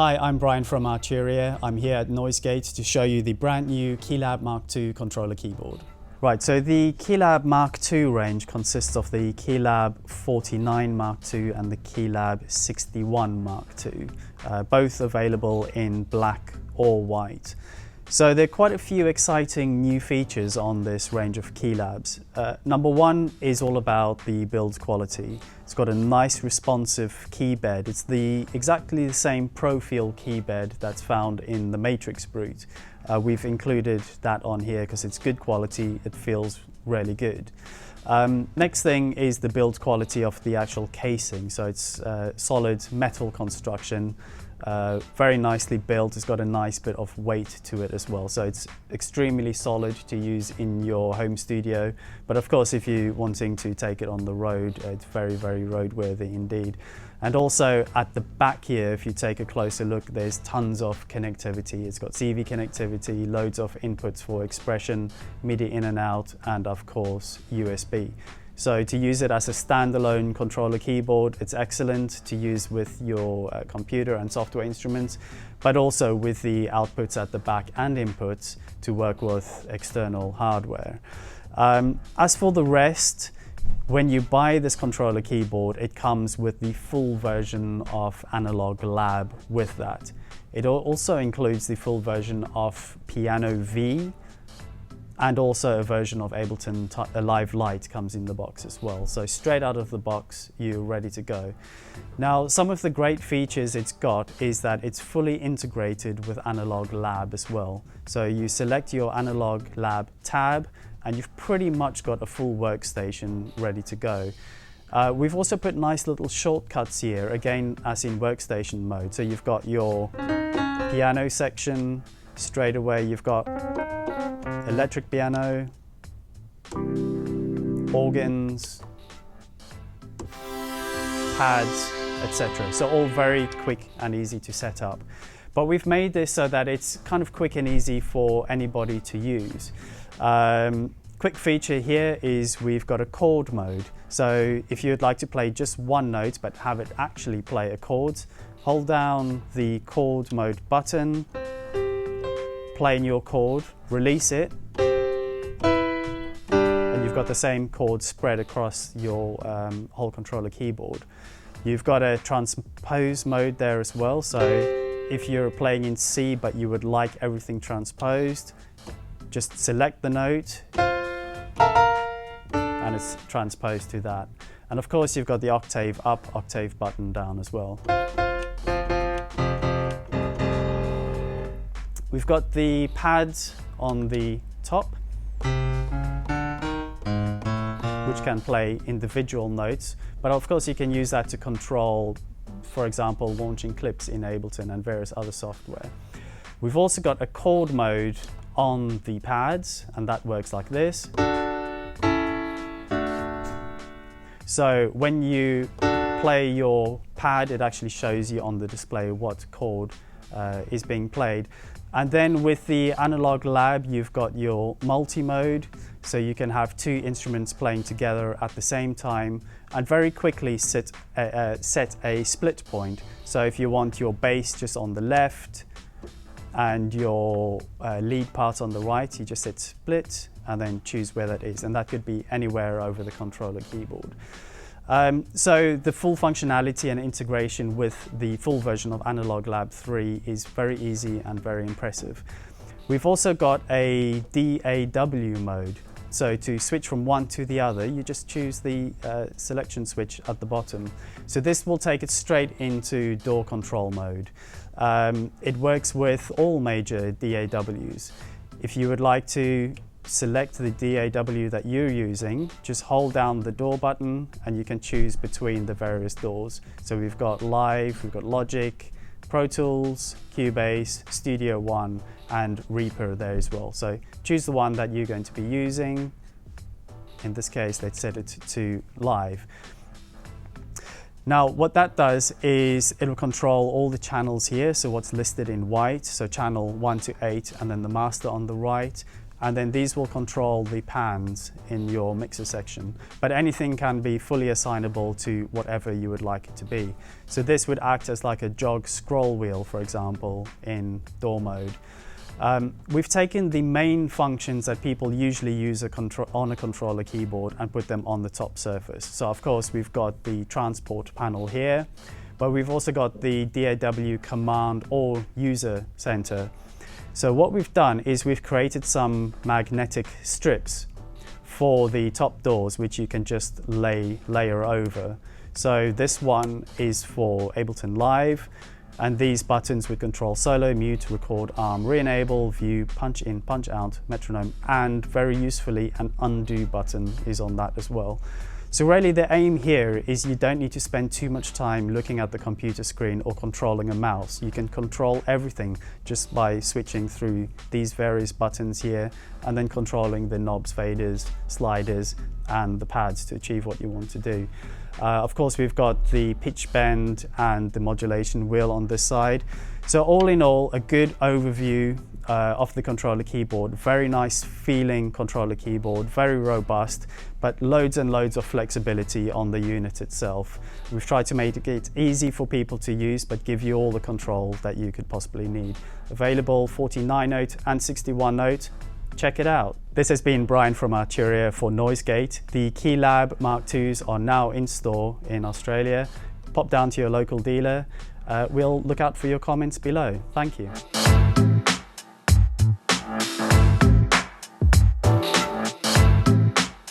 Hi, I'm Bryan from Arturia. I'm here at NoiseGate to show you the brand new KeyLab MKii controller keyboard. Right, so the KeyLab MKii range consists of the KeyLab 49 Mark II and the KeyLab 61 Mark II, both available in black or white. So there are quite a few exciting new features on this range of KeyLabs. Number one is all about the build quality. It's got a nice responsive key bed. It's exactly the same Profeel key bed that's found in the Matrix Brute. We've included that on here because it's good quality, it feels really good. Next thing is the build quality of the actual casing. So it's solid metal construction, very nicely built. It's got a nice bit of weight to it as well. So it's extremely solid to use in your home studio. But of course, if you're wanting to take it on the road, it's very, very roadworthy indeed. And also at the back here, if you take a closer look, there's tons of connectivity. It's got CV connectivity, loads of inputs for expression, MIDI in and out, and of course, USB. So to use it as a standalone controller keyboard, it's excellent to use with your computer and software instruments, but also with the outputs at the back and inputs to work with external hardware. As for the rest, when you buy this controller keyboard, it comes with the full version of Analog Lab with that. It also includes the full version of Piano V, and also a version of Ableton Live Lite comes in the box as well. So straight out of the box, you're ready to go. Now, some of the great features it's got is that it's fully integrated with Analog Lab as well. So you select your Analog Lab tab, and you've pretty much got a full workstation ready to go. We've also put nice little shortcuts here, again, as in workstation mode. So you've got your piano section, straight away you've got electric piano, organs, pads, etc. So all very quick and easy to set up. But we've made this so that it's kind of quick and easy for anybody to use. Quick feature here is we've got a chord mode. So if you'd like to play just one note but have it actually play a chord, hold down the chord mode button, play in your chord, release it, and you've got the same chord spread across your whole controller keyboard. You've got a transpose mode there as well. So if you're playing in C but you would like everything transposed, just select the note and it's transposed to that. And of course you've got the octave up, octave button down as well. We've got the pads on the top, which can play individual notes, but of course you can use that to control, for example, launching clips in Ableton and various other software. We've also got a chord mode on the pads, and that works like this. So when you play your pad, it actually shows you on the display what chord is being played. And then with the Analog Lab, you've got your multi-mode, so you can have two instruments playing together at the same time and very quickly set a split point. So if you want your bass just on the left and your lead part on the right, you just hit split and then choose where that is. And that could be anywhere over the controller keyboard. So the full functionality and integration with the full version of Analog Lab 3 is very easy and very impressive. We've also got a DAW mode. So to switch from one to the other, you just choose the selection switch at the bottom. So this will take it straight into DAW control mode. It works with all major DAWs. If you would like to select the DAW that you're using, just hold down the DAW button and you can choose between the various DAWs. So we've got Live, we've got Logic, Pro Tools, Cubase, Studio One, and Reaper there as well. So choose the one that you're going to be using. In this case, let's set it to Live. Now, what that does is it will control all the channels here. So what's listed in white, so channel 1 to 8, and then the master on the right. and then these will control the pans in your mixer section. But anything can be fully assignable to whatever you would like it to be. So this would act as like a jog scroll wheel, for example, in DAW mode. We've taken the main functions that people usually use on a controller keyboard and put them on the top surface. So of course we've got the transport panel here, but we've also got the DAW command or user center. So what we've done is we've created some magnetic strips for the top doors, which you can just layer over. So this one is for Ableton Live, and these buttons would control solo, mute, record, arm, re-enable, view, punch in, punch out, metronome, and very usefully an undo button is on that as well. So really the aim here is you don't need to spend too much time looking at the computer screen or controlling a mouse. You can control everything just by switching through these various buttons here and then controlling the knobs, faders, sliders, and the pads to achieve what you want to do. Of course, we've got the pitch bend and the modulation wheel on this side. So all in all, a good overview of the controller keyboard. Very nice feeling controller keyboard, very robust, but loads and loads of flexibility on the unit itself. We've tried to make it easy for people to use, but give you all the control that you could possibly need. Available 49-note and 61-note. Check it out. This has been Brian from Arturia for NoiseGate. The KeyLab Mark IIs are now in store in Australia. Pop down to your local dealer. We'll look out for your comments below. Thank you.